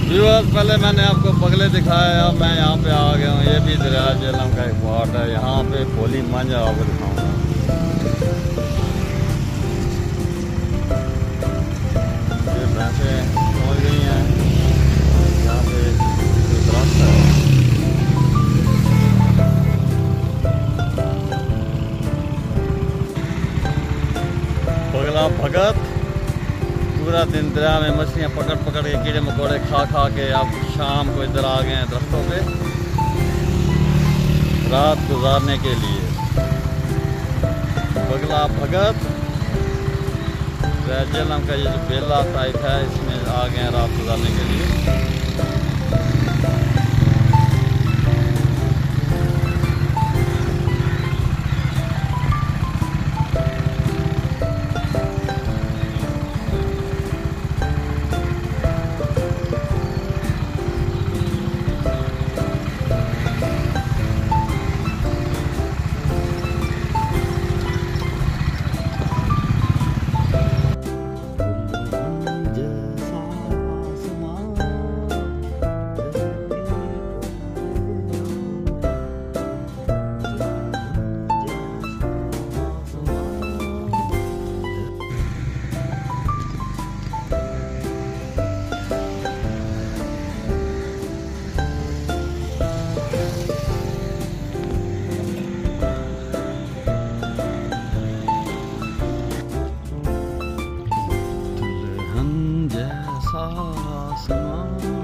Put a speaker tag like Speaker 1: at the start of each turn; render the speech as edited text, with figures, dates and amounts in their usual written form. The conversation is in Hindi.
Speaker 1: व्यूअर्स, पहले मैंने आपको बगले दिखाया, अब मैं यहाँ पे आ गया हूँ। ये भी दरिया झेलम का एक पॉट है। यहाँ पे खोली मंझ आपको दिखाऊंगा। ये भैंसें पहुँच गई हैं। यहाँ पे दरख्त है। बगला भगत पूरा दिन दरिया में मछलियाँ पकड़ पकड़ के, कीड़े मकोड़े खा खा के अब शाम को इधर आ गए हैं दरख्तों पे रात गुजारने के लिए। बगला भगत रैजलम का ये जो बेला टाइप है, इसमें आ गए हैं रात गुजारने के लिए। आसमान